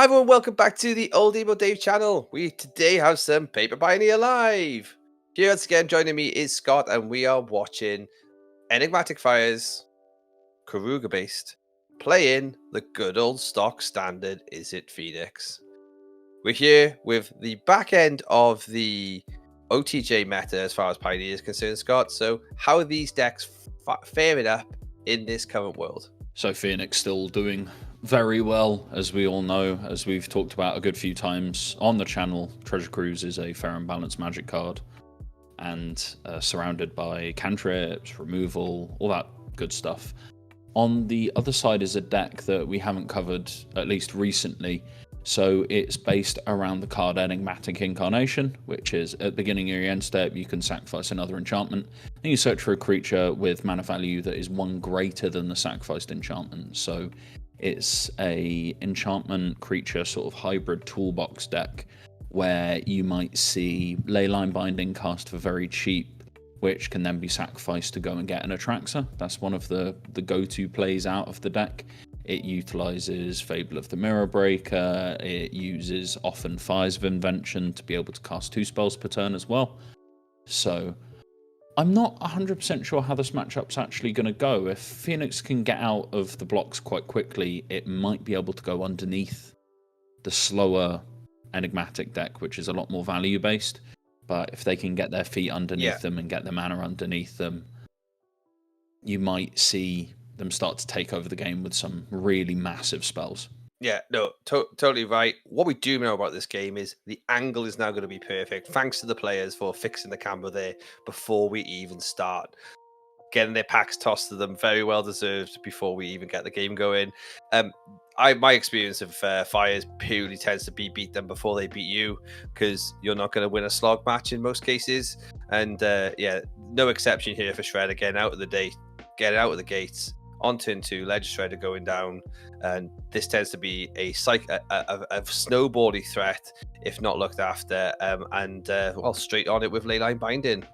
Hi everyone, welcome back to the Old Emo Dave channel. We today have some Paper Pioneer live. Here once again joining me is Scott, and we are watching Enigmatic Fire's Karuga based playing the good old stock standard Izzet Phoenix. We're here with the back end of the OTJ meta as far as Pioneer is concerned, Scott. So how are these decks faring up in this current world? So Phoenix still doing very well, as we all know, as we've talked about a good few times on the channel. Treasure Cruise is a fair and balanced magic card, and surrounded by cantrips, removal, all that good stuff. On the other side is a deck that we haven't covered, at least recently. So it's based around the card Enigmatic Incarnation, which is at the beginning of your end step, you can sacrifice another enchantment, and you search for a creature with mana value that is one greater than the sacrificed enchantment. So it's a enchantment creature sort of hybrid toolbox deck where you might see Leyline Binding cast for very cheap, which can then be sacrificed to go and get an Atraxa. That's one of the go-to plays out of the deck. It utilizes Fable of the Mirror Breaker. It uses often Fires of Invention to be able to cast 2 spells per turn as well. So I'm not 100% sure how this matchup's actually going to go. If Phoenix can get out of the blocks quite quickly, it might be able to go underneath the slower Enigmatic deck, which is a lot more value-based. But if they can get their feet underneath them and get the mana underneath them, you might see them start to take over the game with some really massive spells. Yeah, no, totally right. What we do know about this game is the angle is now going to be perfect. Thanks to the players for fixing the camera there before we even start. Getting their packs tossed to them, very well deserved before we even get the game going. My experience of Fires purely tends to beat them before they beat you, because you're not going to win a slog match in most cases. And yeah, no exception here for Shredder getting out of the gates. On turn 2, Ledger Shredder going down, and this tends to be a snowbally threat if not looked after. Well, straight on it with Leyline Binding.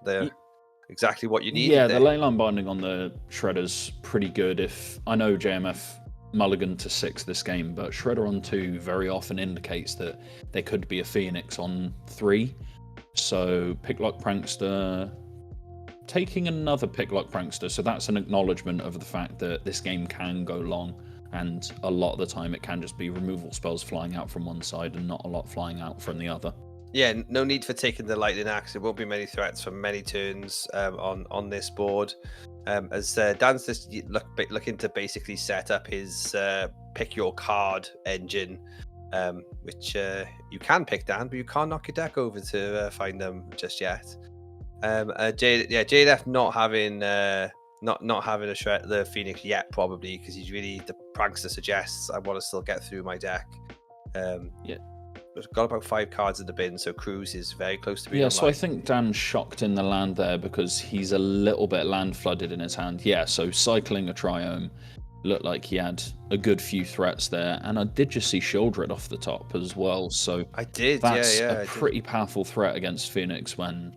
Exactly what you need. Yeah, the Leyline Binding on the Shredder's pretty good. If I know JMF mulligan to 6 this game, but Shredder on 2 very often indicates that there could be a Phoenix on 3. So Picklock Prankster taking another Picklock Prankster, so that's an acknowledgement of the fact that this game can go long, and a lot of the time it can just be removal spells flying out from one side and not a lot flying out from the other. Yeah, no need for taking the Lightning Axe. There won't be many threats for many turns on this board. As Dan's just looking to basically set up his pick your card engine, which you can pick, Dan, but you can't knock your deck over to find them just yet. JDF not having the Phoenix yet, probably because he's really, the Prankster suggests I want to still get through my deck. Yeah, we've got about 5 cards in the bin, so Cruise is very close to being online. So I think Dan's shocked in the land there because he's a little bit land flooded in his hand. Yeah, so cycling a Triome looked like he had a good few threats there, and I did just see Shieldred off the top as well. So I did. That's a pretty powerful threat against Phoenix when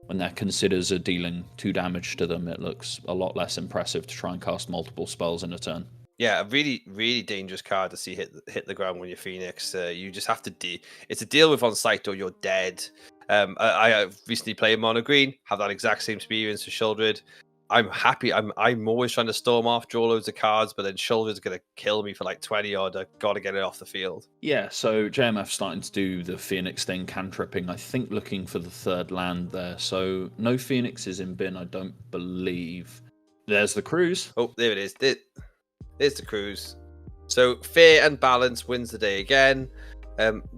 their considers are dealing 2 damage to them. It looks a lot less impressive to try and cast multiple spells in a turn. Yeah, a really, really dangerous card to see hit the ground when you're Phoenix. You just have to it's a deal with on sight or you're dead. I recently played Mono Green, have that exact same experience with Shieldred. I'm happy. I'm always trying to storm off, draw loads of cards, but then Shieldred's going to kill me for like 20 odd. I got to get it off the field. Yeah, so JMF starting to do the Phoenix thing, cantripping, I think looking for the 3rd land there. So no Phoenixes in bin, I don't believe. There's the Cruise. Oh, there it is. There's the Cruise. So fair and balanced wins the day again.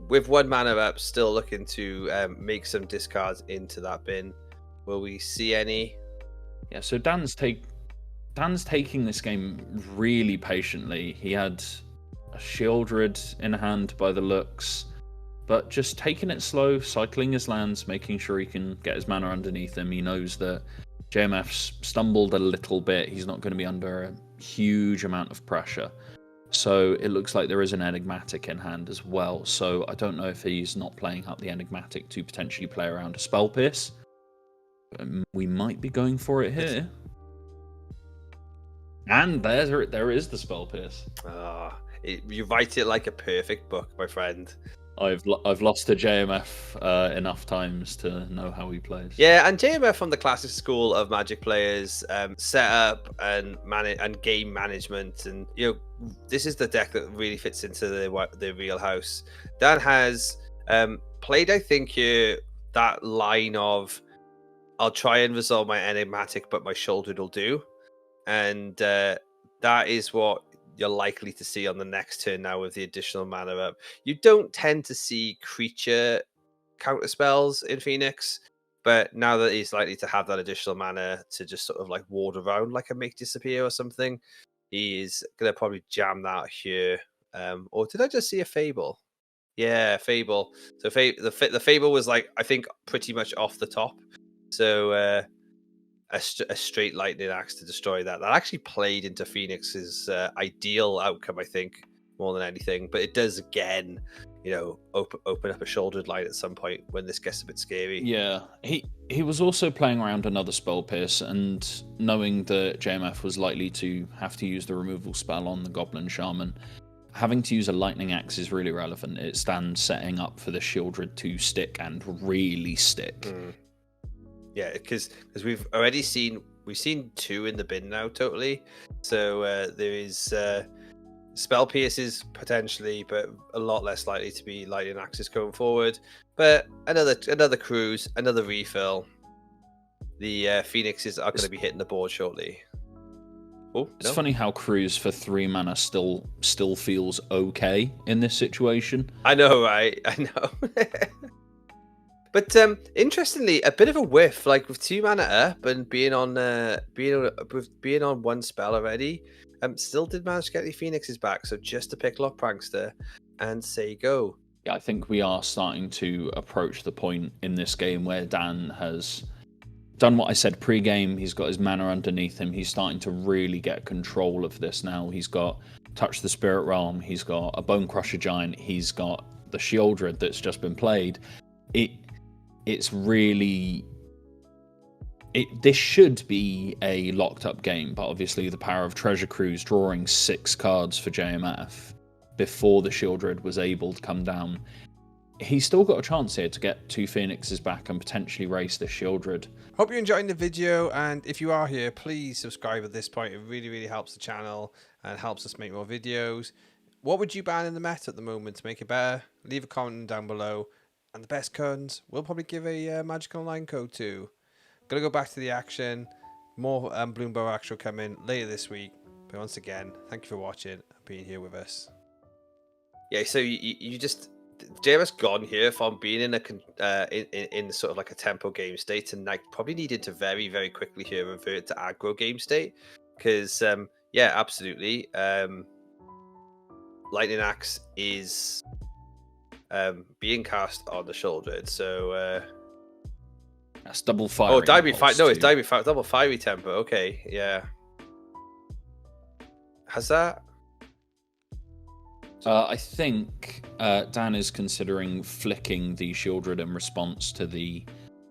With 1 mana up, still looking to make some discards into that bin. Will we see any? Yeah, so Dan's taking this game really patiently. He had a Shieldred in hand by the looks, but just taking it slow, cycling his lands, making sure he can get his mana underneath him. He knows that JMF's stumbled a little bit. He's not going to be under a huge amount of pressure. So it looks like there is an Enigmatic in hand as well. So I don't know if he's not playing up the Enigmatic to potentially play around a Spell Pierce. We might be going for it here. And there is the Spell Pierce. You write it like a perfect book, my friend. I've lost to JMF enough times to know how he plays. Yeah, and JMF from the classic school of Magic players, setup and game management, and this is the deck that really fits into the wheelhouse. Dan has played, I think, here that line of I'll try and resolve my enigmatic, but my shoulder will do, and that is what you're likely to see on the next turn now with the additional mana up. You don't tend to see creature counter spells in Phoenix, but now that he's likely to have that additional mana to just sort of like ward around like a make disappear or something, he's gonna probably jam that here. Or did I just see a Fable? Yeah, Fable. So the Fable was like, I think, pretty much off the top. So a straight lightning axe to destroy that. That actually played into Phoenix's ideal outcome, I think, more than anything. But it does, again, open up a shouldered line at some point when this gets a bit scary. Yeah, he was also playing around another spell pierce, and knowing that JMF was likely to have to use the removal spell on the Goblin Shaman, having to use a lightning axe is really relevant. It stands setting up for the Shieldred to stick and really stick. Mm. Yeah, because we've seen 2 in the bin now, totally. So there is spell pierces potentially, but a lot less likely to be lightning axes going forward. But another cruise, another refill. The Phoenixes are going to be hitting the board shortly. Oh, it's funny how cruise for 3 mana still feels okay in this situation. I know, right? I know. But interestingly, a bit of a whiff, like with 2 mana up and being on 1 spell already. Still did manage to get the Phoenixes back, so just to pick Lock Prankster and say go. Yeah, I think we are starting to approach the point in this game where Dan has done what I said pre-game. He's got his mana underneath him. He's starting to really get control of this now. He's got Touch the Spirit Realm. He's got a Bone Crusher Giant. He's got the Shieldred that's just been played. It's really... This should be a locked up game, but obviously the power of Treasure Cruise drawing 6 cards for JMF before the Shieldred was able to come down. He's still got a chance here to get 2 Phoenixes back and potentially race the Shieldred. Hope you're enjoying the video, and if you are here, please subscribe at this point. It really, really helps the channel and helps us make more videos. What would you ban in the meta at the moment to make it better? Leave a comment down below. And the best codes, we'll probably give a Magic Online code to. Gonna go back to the action. More Bloomberg action coming later this week. But once again, thank you for watching and being here with us. Yeah, so you just... JMS gone here from being in in sort of like a tempo game state, and like probably needed to very, very quickly here revert to aggro game state. Because, yeah, absolutely. Lightning Axe is... being cast on the shoulder, so that's double fire. Oh, it's double fiery tempo. Okay, yeah. Has that? I think Dan is considering flicking the Shieldred in response to the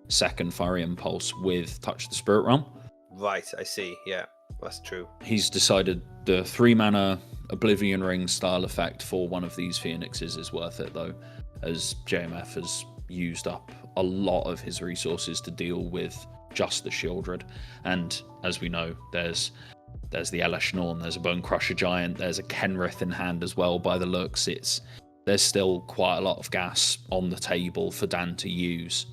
second Fiery Impulse with Touch the Spirit Realm. Right, I see. Yeah, that's true. He's decided the 3 mana Oblivion Ring style effect for one of these Phoenixes is worth it, though, as JMF has used up a lot of his resources to deal with just the Shieldred. And as we know, there's the Elesh Norn, there's a Bone Crusher Giant, there's a Kenrith in hand as well by the looks. There's still quite a lot of gas on the table for Dan to use.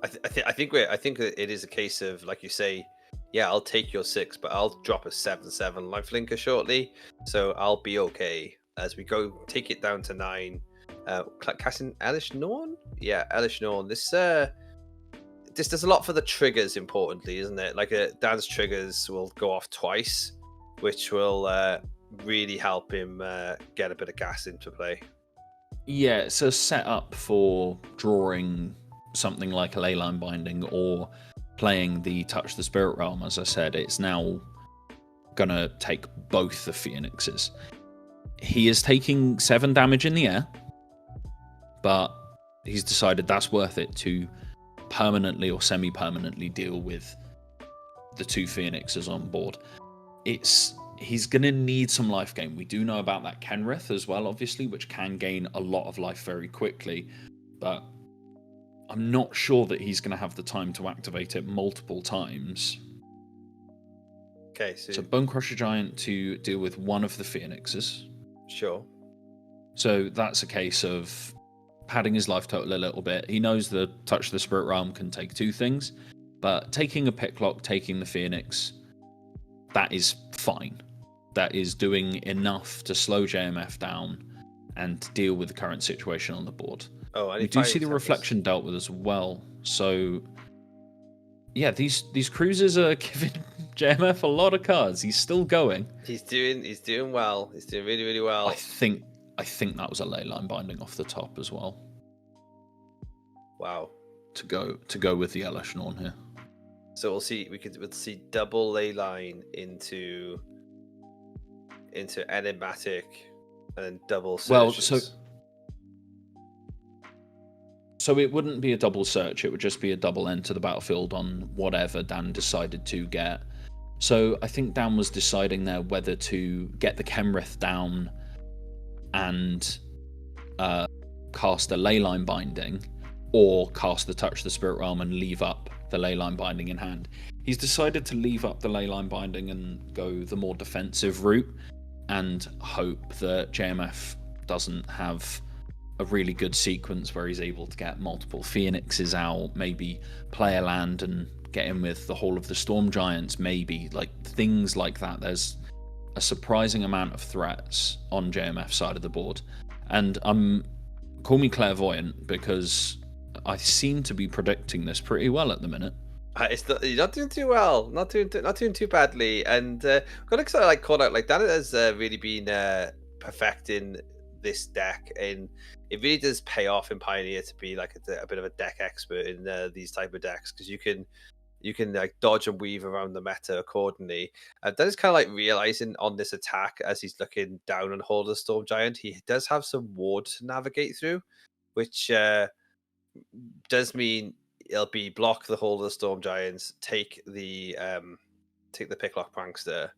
I think it is a case of, like you say, yeah, I'll take your 6, but I'll drop a 7/7 lifelinker shortly, so I'll be okay as we go take it down to 9. Casting Elesh Norn? Yeah, Elesh Norn. This does a lot for the triggers, importantly, isn't it? Like Dan's triggers will go off twice, which will really help him get a bit of gas into play. Yeah, it's a setup for drawing something like a Leyline Binding or playing the Touch the Spirit Realm. As I said, it's now going to take both the Phoenixes. He is taking 7 damage in the air, but he's decided that's worth it to permanently or semi-permanently deal with the 2 Phoenixes on board. It's he's going to need some life gain. We do know about that Kenrith as well, obviously, which can gain a lot of life very quickly, but I'm not sure that he's going to have the time to activate it multiple times. Okay, so Bone Crusher Giant to deal with one of the Phoenixes. Sure. So that's a case of padding his life total a little bit. He knows the Touch the Spirit Realm can take two things, but taking a Picklock, taking the Phoenix, that is fine. That is doing enough to slow JMF down and deal with the current situation on the board. Oh, we do see the Reflection dealt with as well. So, yeah, these cruisers are giving JMF a lot of cards. He's still going. He's doing well. He's doing really, really well. I think that was a Leyline Binding off the top as well. Wow. To go with the Elishnorn here. So we'll see double Leyline into Enigmatic and then double searches. Well, so it wouldn't be a double search, it would just be a double enter the battlefield on whatever Dan decided to get. So I think Dan was deciding there whether to get the Kenrith down and cast a Leyline Binding, or cast the Touch the Spirit Realm and leave up the Leyline Binding in hand. He's decided to leave up the Leyline Binding and go the more defensive route and hope that JMF doesn't have a really good sequence where he's able to get multiple Phoenixes out, maybe play a land and get in with the whole of the Storm Giants, maybe, like things like that. There's a surprising amount of threats on JMF's side of the board, and call me clairvoyant because I seem to be predicting this pretty well at the minute. You're not doing too well, not doing too badly, and got to like call out like that has really been perfecting this deck, and it really does pay off in Pioneer to be like a bit of a deck expert in these type of decks, because you can like dodge and weave around the meta accordingly. That is kind of like realizing on this attack as he's looking down on Hall of the Storm Giant, he does have some ward to navigate through, which does mean it'll be block the Hall of the Storm Giants, take the Picklock Prankster.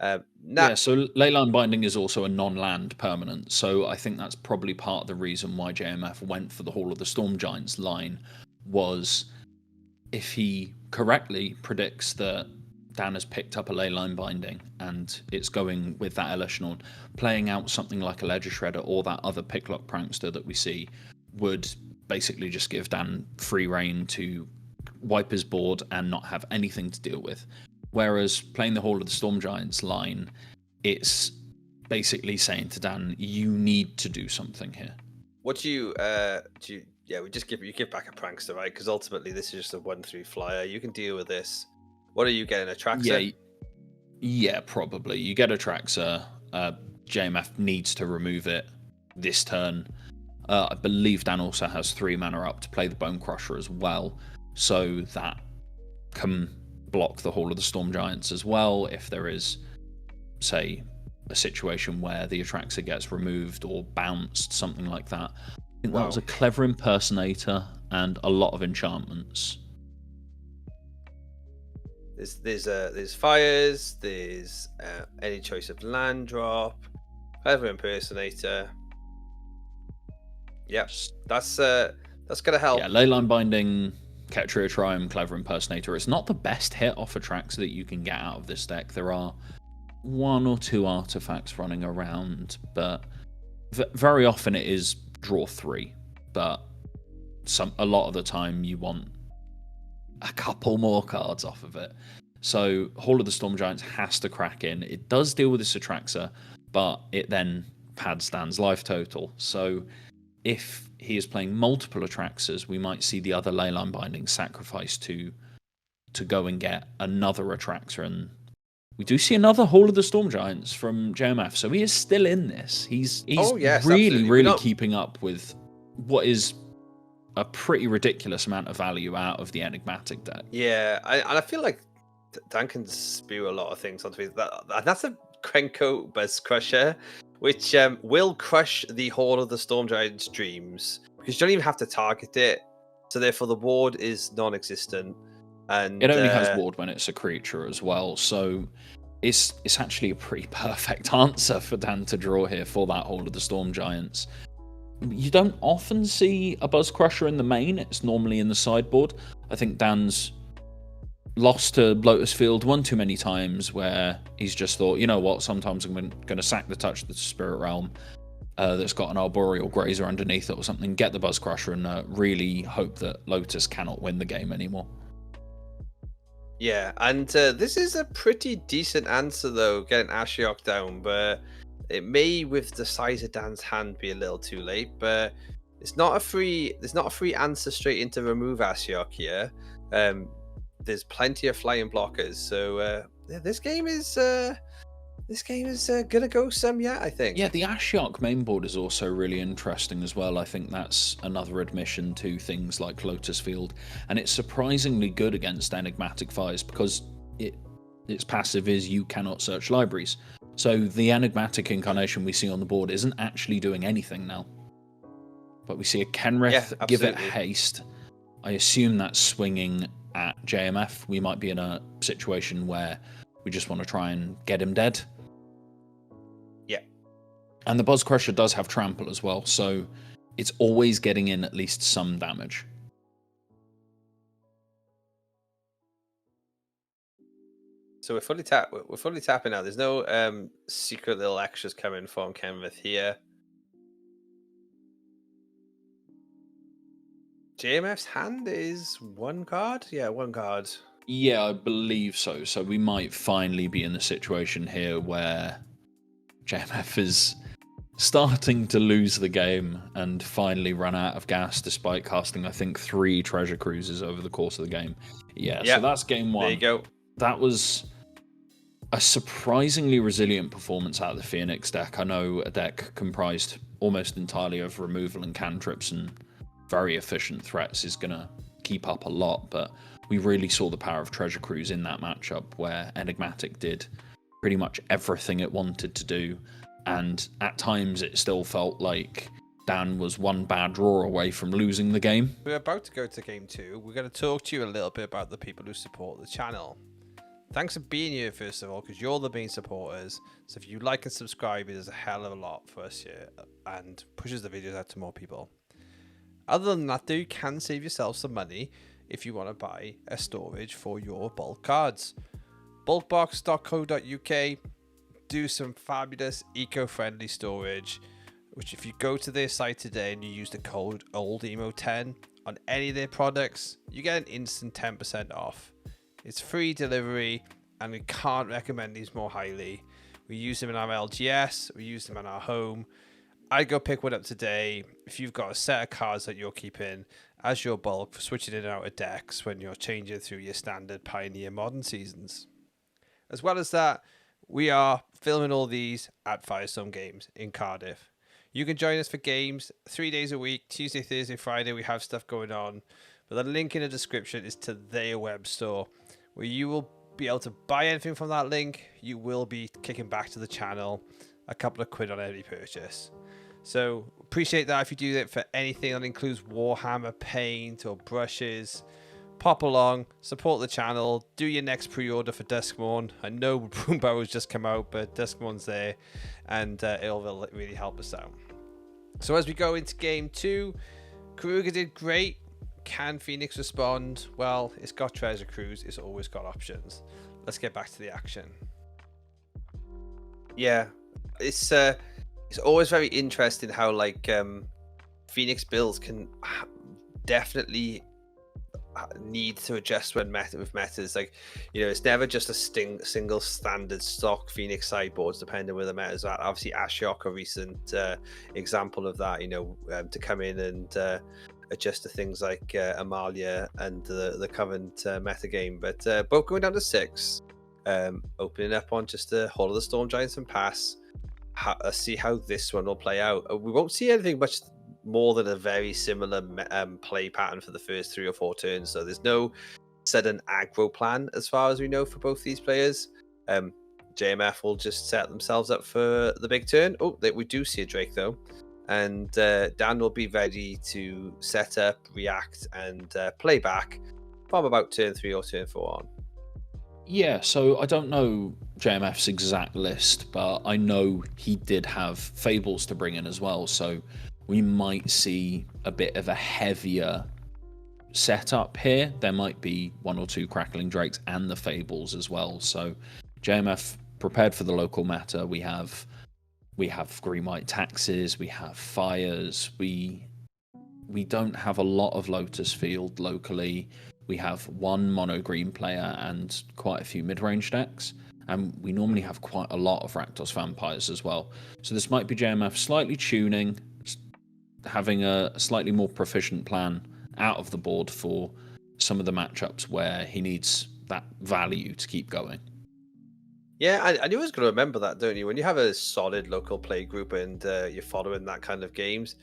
Yeah, so Leyline Binding is also a non-land permanent, so I think that's probably part of the reason why JMF went for the Hall of the Storm Giants line, was if he correctly predicts that Dan has picked up a Leyline Binding and it's going with that Elishnorn, playing out something like a Ledger Shredder or that other Picklock Prankster that we see would basically just give Dan free reign to wipe his board and not have anything to deal with. Whereas playing the Hall of the Storm Giants line, it's basically saying to Dan, you need to do something here. What do you we just give back a Prankster, right? Because ultimately this is just a 1/3 flyer. You can deal with this. What are you getting, a Traxxer? Yeah, probably. You get a Traxxer. JMF needs to remove it this turn. I believe Dan also has 3 mana up to play the Bone Crusher as well, so that can block the Hall of the Storm Giants as well if there is, say, a situation where the Atraxa gets removed or bounced, something like that. I think that was a clever Impersonator and a lot of enchantments. There's fires, there's any choice of land drop, clever Impersonator. Yep, that's gonna help. Yeah, Leyline Binding, Ketria Triumph, Clever Impersonator. It's not the best hit off Atraxa that you can get out of this deck. There are 1 or 2 artifacts running around, but very often it is draw 3. But a lot of the time you want a couple more cards off of it. So Hall of the Storm Giants has to crack in. It does deal with this Atraxa, but it then pads Dan's life total. So if he is playing multiple Atraxas, we might see the other Leyline Binding sacrificed to go and get another Atraxa. And we do see another Hall of the Storm Giants from JMF, so he is still in this. He's really keeping up with what is a pretty ridiculous amount of value out of the Enigmatic deck. Yeah, I feel like Dan can spew a lot of things onto it. That's a Krenko Buzz Crusher, which will crush the Hall of the Storm Giant's dreams, because you don't even have to target it, so therefore the ward is non-existent. And it only has ward when it's a creature as well, so it's actually a pretty perfect answer for Dan to draw here for that Hall of the Storm Giants. You don't often see a Buzz Crusher in the main. It's normally in the sideboard. I think Dan's lost to Lotus Field one too many times where he's just thought, you know what, sometimes I'm going to sack the Touch the Spirit Realm that's got an Arboreal Grazer underneath it or something, get the Buzz Crusher, and really hope that Lotus cannot win the game anymore. Yeah, and this is a pretty decent answer, though, getting Ashiok down, but it may, with the size of Dan's hand, be a little too late, but there's not a free answer straight into remove Ashiok here. There's plenty of flying blockers, so this game is gonna go some, I think. Yeah, the Ashiok mainboard is also really interesting as well. I think that's another admission to things like Lotus Field, and it's surprisingly good against Enigmatic Fires because its passive is you cannot search libraries. So the Enigmatic incarnation we see on the board isn't actually doing anything now. But we see a Kenrith give it haste. I assume that's swinging at JMF. We might be in a situation where we just want to try and get him dead. Yeah. And the Buzz Crusher does have trample as well, so it's always getting in at least some damage. So we're fully tapping now. There's no secret little extras coming from Kenrith here. JMF's hand is one card? Yeah, one card. Yeah, I believe so. So we might finally be in the situation here where JMF is starting to lose the game and finally run out of gas despite casting, I think, 3 treasure cruises over the course of the game. Yeah, so that's game 1. There you go. That was a surprisingly resilient performance out of the Phoenix deck. I know a deck comprised almost entirely of removal and cantrips and very efficient threats is going to keep up a lot, but we really saw the power of Treasure Cruise in that matchup where Enigmatic did pretty much everything it wanted to do, and at times it still felt like Dan was one bad draw away from losing the game. We're about to go to game 2. We're going to talk to you a little bit about the people who support the channel. Thanks for being here, first of all, because you're the main supporters. So if you like and subscribe, it is a hell of a lot for us here and pushes the videos out to more people. Other than that, though, you can save yourself some money if you want to buy a storage for your bulk cards. Bulkbox.co.uk do some fabulous eco-friendly storage, which if you go to their site today and you use the code OLDEMO10 on any of their products, you get an instant 10% off. It's free delivery, and we can't recommend these more highly. We use them in our LGS, we use them in our home. I'd go pick one up today if you've got a set of cards that you're keeping as your bulk for switching in and out of decks when you're changing through your standard Pioneer Modern seasons. As well as that, we are filming all these at Firestorm Games in Cardiff. You can join us for games 3 days a week, Tuesday, Thursday, Friday. We have stuff going on. But the link in the description is to their web store, where you will be able to buy anything from that link. You will be kicking back to the channel a couple of quid on every purchase. So appreciate that if you do that for anything that includes Warhammer paint or brushes. Pop along, support the channel, do your next pre-order for Duskmourn. I know Boombarrow's just come out, but Duskmourn's there, and it'll really help us out. So as we go into game 2, Kruger did great. Can Phoenix respond? Well, it's got Treasure Cruise. It's always got options. Let's get back to the action. Yeah, it's always very interesting how Phoenix builds can definitely need to adjust when with metas. It's never just a single standard stock Phoenix sideboards, depending where the metas are. Obviously, Ashiok, a recent example of that. To come in and adjust to things like Amalia and the current metagame. But both going down to 6, opening up on just the Hall of the Storm Giants and pass. See how this one will play out. We won't see anything much more than a very similar play pattern for the first 3 or 4 turns. So there's no sudden aggro plan as far as we know for both these players. JMF will just set themselves up for the big turn. Oh, we do see a Drake though. And Dan will be ready to set up, react, and play back from about turn 3 or turn 4 on. Yeah, so I don't know JMF's exact list, but I know he did have Fables to bring in as well, so we might see a bit of a heavier setup here. There might be 1 or 2 Crackling Drakes and the Fables as well, so JMF prepared for the local meta. We have green white taxes, we have fires, we don't have a lot of Lotus Field locally. We have 1 mono green player and quite a few mid-range decks, and we normally have quite a lot of Rakdos Vampires as well. So this might be JMF slightly tuning, having a slightly more proficient plan out of the board for some of the matchups where he needs that value to keep going. Yeah, and you always got to remember that, don't you? When you have a solid local play group and you're following that kind of games,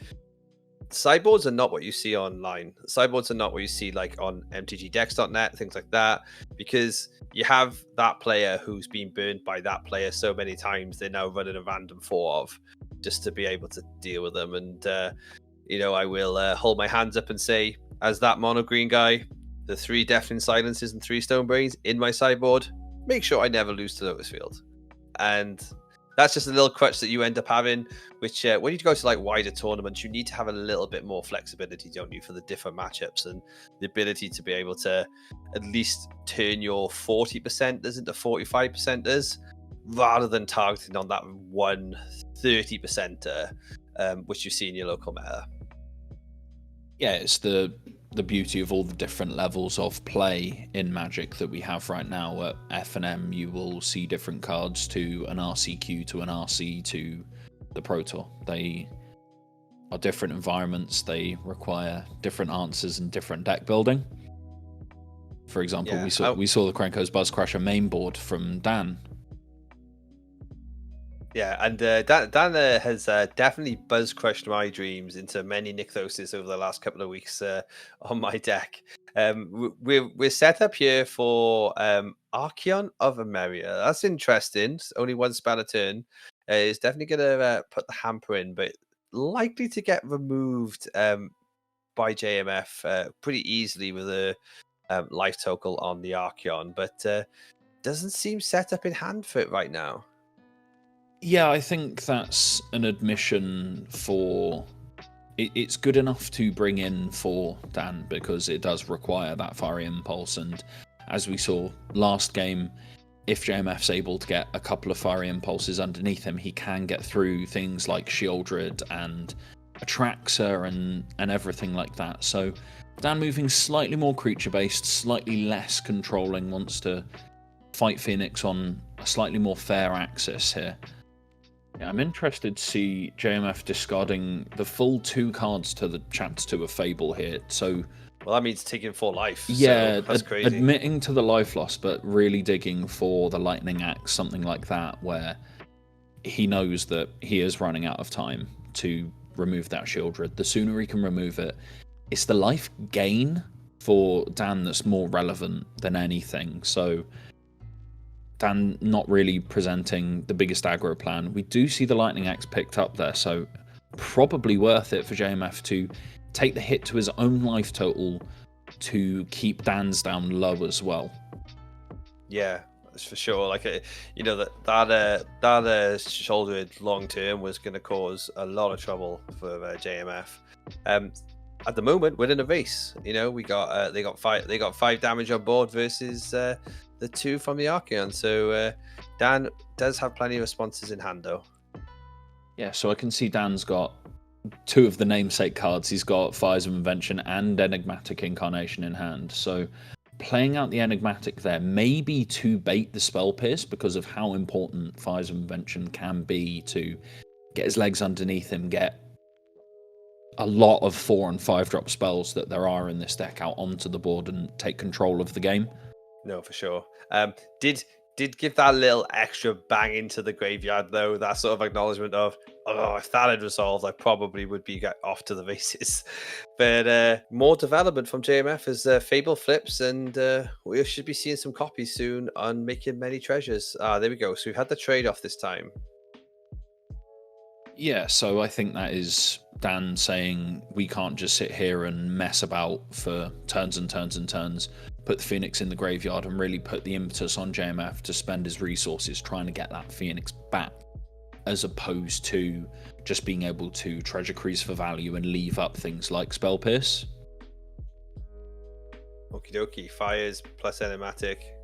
sideboards are not what you see online. Sideboards are not what you see like on mtgdex.net, things like that, because you have that player who's been burned by that player so many times, they're now running a random 4 of just to be able to deal with them. And, I will hold my hands up and say, as that mono green guy, the 3 Deafening Silences and 3 Stone Brains in my sideboard, make sure I never lose to Lotus Field. And that's just a little crutch that you end up having, which when you go to like wider tournaments, you need to have a little bit more flexibility, don't you, for the different matchups and the ability to be able to at least turn your 40%ers into 45%ers rather than targeting on that 1 30%er, which you see in your local meta. Yeah, it's the beauty of all the different levels of play in Magic that we have right now. At F&M, you will see different cards to an RCQ, to an RC, to the Pro Tour. They are different environments. They require different answers and different deck building. For example, we saw the Krenko's Buzz Crusher main board from Dan. Yeah, and Dan has definitely buzz crushed my dreams into many Nykthoses over the last couple of weeks on my deck. We're set up here for Archeon of Emeria. That's interesting. It's only 1 spell a turn. It's definitely going to put the hamper in, but likely to get removed by JMF pretty easily with a life total on the Archeon, but doesn't seem set up in hand for it right now. Yeah, I think that's an admission for... It's good enough to bring in for Dan because it does require that Fiery Impulse, and as we saw last game, if JMF's able to get a couple of Fiery Impulses underneath him, he can get through things like Shieldred and Atraxa and everything like that. So Dan moving slightly more creature-based, slightly less controlling, wants to fight Phoenix on a slightly more fair axis here. Yeah, I'm interested to see JMF discarding the full 2 cards to the Chapter 2 of Fable here. So, well, that means taking 4 life. Yeah, so that's crazy. Admitting to the life loss, but really digging for the Lightning Axe, something like that, where he knows that he is running out of time to remove that Shieldred. The sooner he can remove it, it's the life gain for Dan that's more relevant than anything. So Dan not really presenting the biggest aggro plan. We do see the Lightning Axe picked up there, so probably worth it for JMF to take the hit to his own life total to keep Dan's down low as well. Yeah, that's for sure. Like, that shoulder long term was going to cause a lot of trouble for JMF. At the moment, we're in a race. We got they got 5 damage on board versus the 2 from the Archeon. So Dan does have plenty of responses in hand, though. Yeah, so I can see Dan's got 2 of the namesake cards. He's got Fires of Invention and Enigmatic Incarnation in hand. So playing out the Enigmatic there, maybe to bait the Spell Pierce because of how important Fires of Invention can be to get his legs underneath him, get a lot of 4 and 5 drop spells that there are in this deck out onto the board and take control of the game. No, for sure. Did give that little extra bang into the graveyard, though, that sort of acknowledgement of, oh, if that had resolved, I probably would be off to the races. But more development from JMF as Fable flips, and we should be seeing some copies soon on Making Many Treasures. There we go. So we've had the trade-off this time. Yeah, so I think that is Dan saying we can't just sit here and mess about for turns and turns and turns. put the Phoenix in the graveyard and really put the impetus on JMF to spend his resources trying to get that Phoenix back, as opposed to just being able to treasure cruise for value and leave up things like Spell Pierce. Okie dokie, fires plus enigmatic.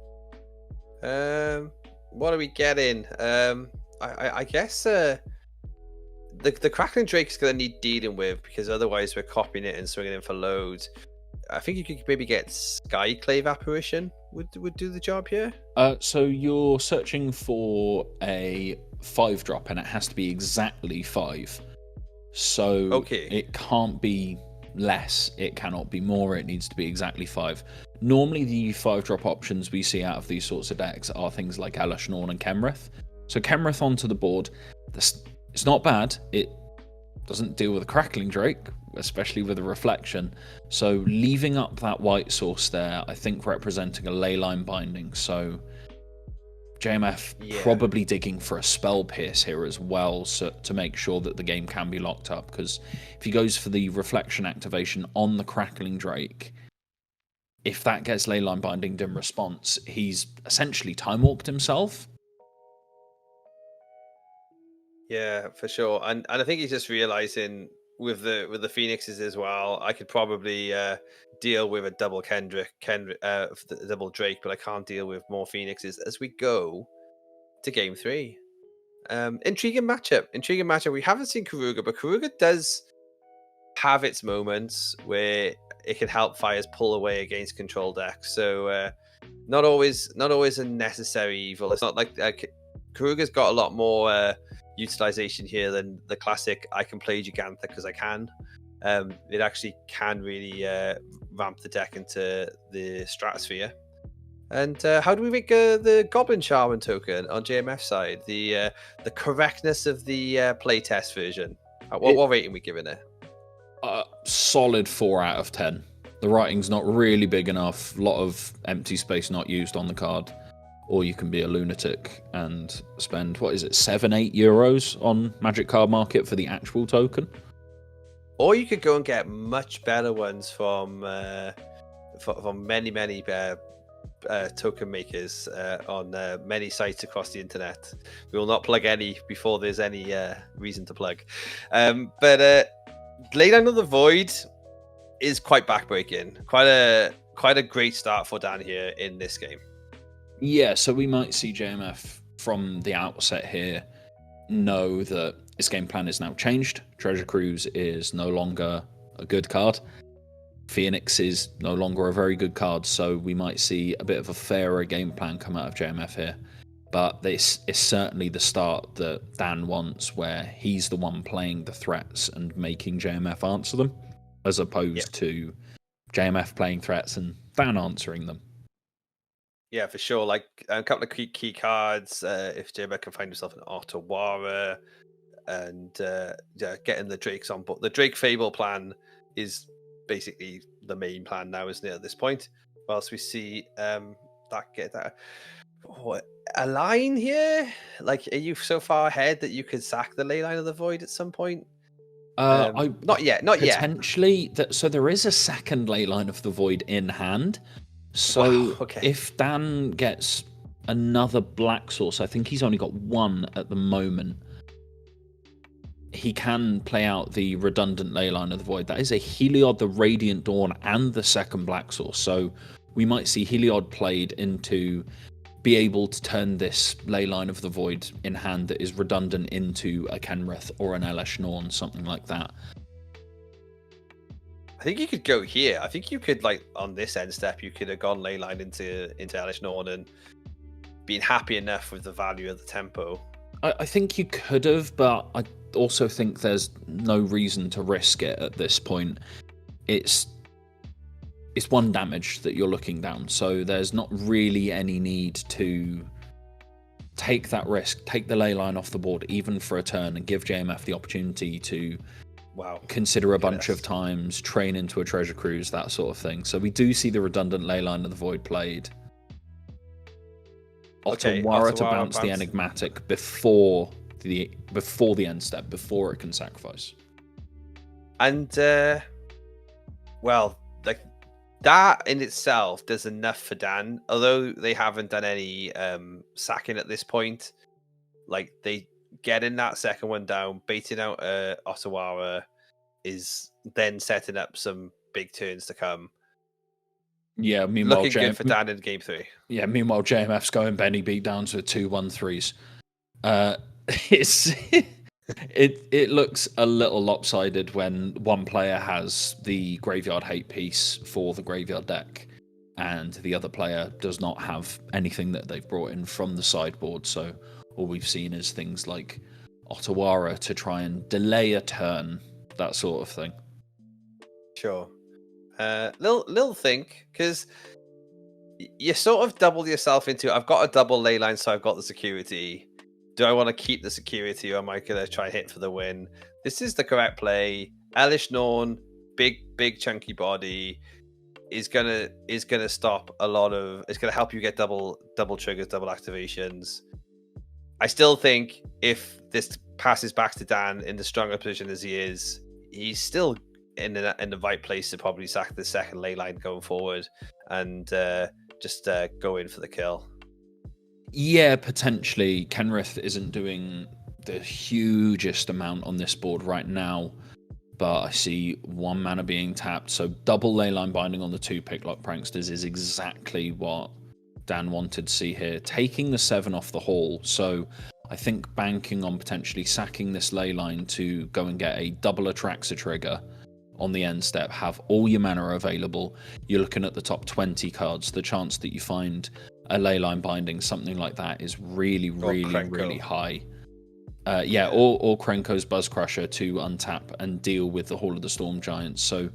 What are we getting? I guess the Crackling Drake's going to need dealing with, because otherwise we're copying it and swinging in for loads. I think you could maybe get Skyclave Apparition would do the job here. So you're searching for a 5-drop, and it has to be exactly 5. So okay, it can't be less, it cannot be more, it needs to be exactly 5. Normally the 5-drop options we see out of these sorts of decks are things like Elesh Norn and Kenrith. So Kenrith onto the board, it's not bad, it doesn't deal with a Crackling Drake, especially with a Reflection. So leaving up that white source there, I think representing a Leyline Binding. So JMF probably digging for a Spell Pierce here as well, so to make sure that the game can be locked up, because if he goes for the Reflection activation on the Crackling Drake, if that gets Leyline Binding in response, he's essentially Time Walked himself. Yeah, for sure. And I think he's just realizing with the Phoenixes as well, I could probably deal with a double double Drake, but I can't deal with more Phoenixes as we go to game 3. Intriguing matchup. We haven't seen Karuga, but Karuga does have its moments where it can help fires pull away against control decks. So not always a necessary evil. It's not like Karuga's got a lot more utilization here than the classic I can play Gigantha because I can. It actually can really ramp the deck into the stratosphere. And how do we make the Goblin Shaman token on JMF side? The correctness of the playtest version. What rating are we giving it? Solid 4 out of 10. The writing's not really big enough. A lot of empty space not used on the card. Or you can be a lunatic and spend, what is it, 7-8 euros on Magic Card Market for the actual token. Or you could go and get much better ones from many token makers on many sites across the internet. We will not plug any before there's any reason to plug. But Leyline of the Void is quite backbreaking. Quite a great start for Dan here in this game. Yeah, so we might see JMF from the outset here know that his game plan is now changed. Treasure Cruise is no longer a good card. Phoenix is no longer a very good card, so we might see a bit of a fairer game plan come out of JMF here. But this is certainly the start that Dan wants, where he's the one playing the threats and making JMF answer them, as opposed to JMF playing threats and Dan answering them. Yeah, for sure. Like a couple of key cards. If JMF can find himself an Otawara and getting the Drakes on board. The Drake Fable plan is basically the main plan now, isn't it, at this point? Whilst we see a line here. Like, are you so far ahead that you could sack the Leyline of the Void at some point? Not yet. Potentially. So there is a second Leyline of the Void in hand. So if Dan gets another black source, I think he's only got one at the moment, he can play out the redundant Leyline of the Void. That is a Heliod, the Radiant Dawn, and the second black source. So we might see Heliod played into be able to turn this Leyline of the Void in hand that is redundant into a Kenrith or an Elesh Norn, something like that. I think you could go here. I think you could, like, on this end step, you could have gone Leyline into Elesh Norn and been happy enough with the value of the tempo. I think you could have, but I also think there's no reason to risk it at this point. It's 1 damage that you're looking down, so there's not really any need to take that risk, take the Leyline off the board, even for a turn, and give JMF the opportunity to consider a bunch of times, train into a Treasure Cruise, that sort of thing. So we do see the redundant Leyline of the Void played. Otawara to bounce the Enigmatic before the end step, before it can sacrifice. And that in itself does enough for Dan, although they haven't done any sacking at this point. Like, they getting that second one down, baiting out Otawara is then setting up some big turns to come. Yeah, meanwhile, looking good for Dan in game 3. Yeah, meanwhile, JMF's going Benny beat down to 2-1-3s. It looks a little lopsided when one player has the Graveyard Hate piece for the Graveyard deck, and the other player does not have anything that they've brought in from the sideboard. So all we've seen is things like Otawara to try and delay a turn, that sort of thing. Sure. Little think, because you sort of double yourself into, I've got a double ley line, so I've got the security. Do I want to keep the security, or am I going to try hit for the win? This is the correct play. Elish Norn, big chunky body, is gonna stop a lot of. It's gonna help you get double triggers, double activations. I still think if this passes back to Dan in the stronger position as he is, he's still in the right place to probably sack the second ley line going forward and just go in for the kill. Yeah, potentially. Kenrith isn't doing the hugest amount on this board right now, but I see 1 mana being tapped, so double leyline binding on the 2 Picklock Pranksters is exactly what Dan wanted to see here. Taking the 7 off the hall, so I think banking on potentially sacking this leyline to go and get a double Atraxa trigger on the end step, have all your mana available. You're looking at the top 20 cards. The chance that you find a leyline binding, something like that, is really high. Or Krenko's Buzz Crusher to untap and deal with the Hall of the Storm Giants. So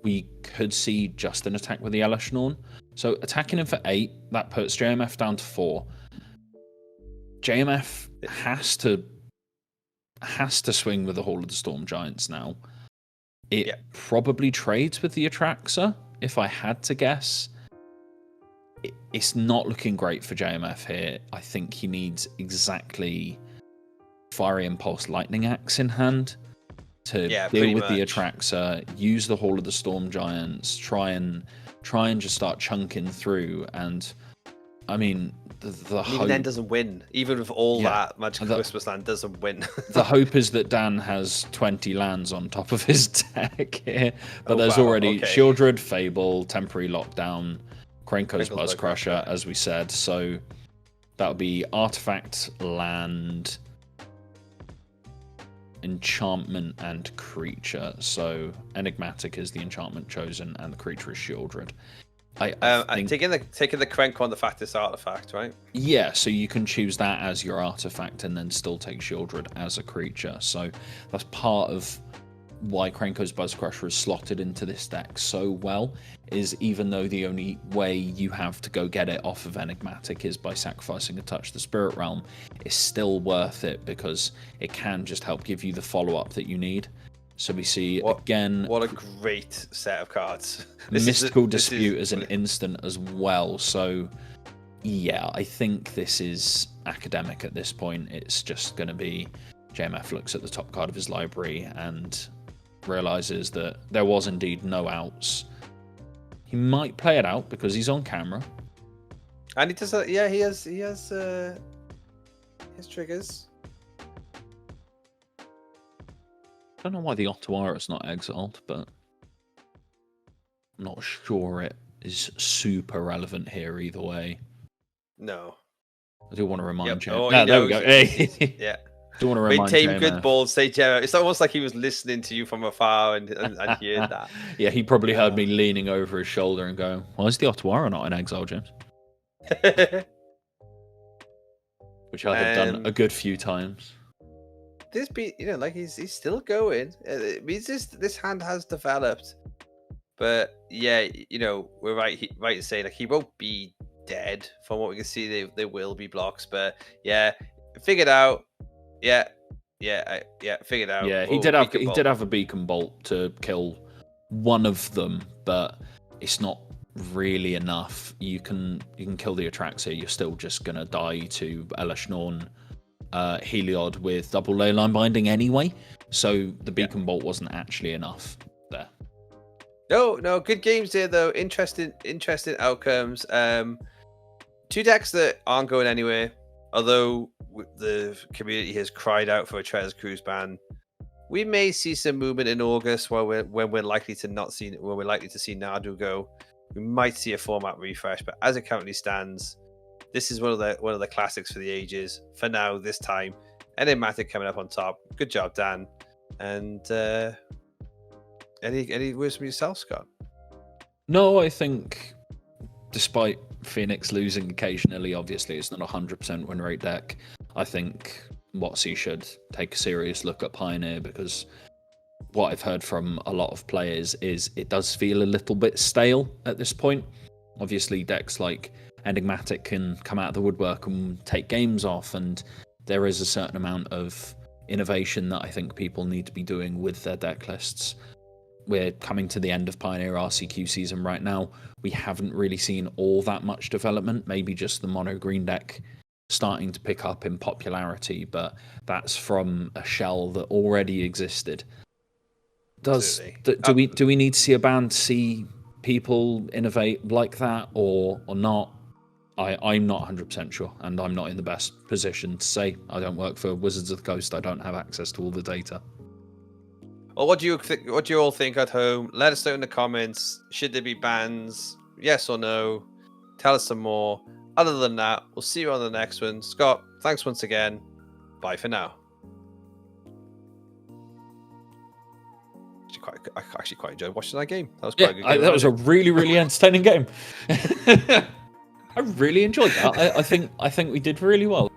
we could see just an attack with the Elish Norn. So attacking him for 8, that puts JMF down to 4. JMF has to swing with the Hall of the Storm Giants now. It probably trades with the Atraxa, if I had to guess. It's not looking great for JMF here. I think he needs exactly Fiery Impulse Lightning Axe in hand to deal with the Atraxa, use the Hall of the Storm Giants, try and just start chunking through. And I mean, the hope, even then doesn't win. Even with all that, Magic Christmas Land doesn't win. The hope is that Dan has 20 lands on top of his deck here, but there's already Shieldred, Fable, Temporary Lockdown, Krenko's Buzz Crusher, as we said. So that would be Artifact, Land, Enchantment, and Creature. So Enigmatic is the enchantment chosen, and the creature is Shieldred. I think, taking the Krenko on the Factus artifact, right? Yeah, so you can choose that as your artifact and then still take Shieldred as a creature. So that's part of why Krenko's Buzz Crusher is slotted into this deck so well, is even though the only way you have to go get it off of Enigmatic is by sacrificing a Touch the Spirit Realm, it's still worth it because it can just help give you the follow-up that you need. So we see again... What a great set of cards. Mystical Dispute is an instant as well. So yeah, I think this is academic at this point. It's just going to be JMF looks at the top card of his library and realizes that there was indeed no outs. He might play it out because he's on camera. And he does that, he has triggers. I don't know why the Otawara is not exiled, but I'm not sure it is super relevant here either way. No. I do want to remind you. There we go. Hey. Yeah. Do want to remind maintain good balls, say Jeremy. It's almost like he was listening to you from afar and heard that. Yeah, he probably heard me leaning over his shoulder and going, "Why is the Otawara not in exile, James?" Which I have done a good few times. This he's still going. It means this hand has developed, but we're right to say he won't be dead. From what we can see, there will be blocks, but figured out. Figured out. Yeah, he did have a beacon bolt to kill one of them, but it's not really enough. You can kill the Atraxa. You're still just gonna die to Elish Norn. Heliod with double leyline binding anyway, so the beacon bolt wasn't actually enough there. No, good games there though. Interesting outcomes. Two decks that aren't going anywhere. Although the community has cried out for a Treasure Cruise ban, we may see some movement in August when we're likely to see Nadu go. We might see a format refresh, but as it currently stands, this is one of the classics for the ages. For now, this time, Enigmatic coming up on top. Good job, Dan. And any words from yourself, Scott? No, I think despite Phoenix losing occasionally, obviously it's not a 100% win rate deck. I think WotC should take a serious look at Pioneer, because what I've heard from a lot of players is it does feel a little bit stale at this point. Obviously decks like Enigmatic can come out of the woodwork and take games off, and there is a certain amount of innovation that I think people need to be doing with their deck lists. We're coming to the end of Pioneer RCQ season right now. We haven't really seen all that much development, maybe just the mono green deck starting to pick up in popularity, but that's from a shell that already existed. Do we need to see a ban to see people innovate like that or not? I'm not 100% sure, and I'm not in the best position to say. I don't work for Wizards of the Coast. I don't have access to all the data. Well, what do you all think at home? Let us know in the comments. Should there be bans? Yes or no? Tell us some more. Other than that, we'll see you on the next one. Scott, thanks once again. Bye for now. I actually quite enjoyed watching that game. That was quite a good game. That was a really, really entertaining game. I really enjoyed that. I think we did really well.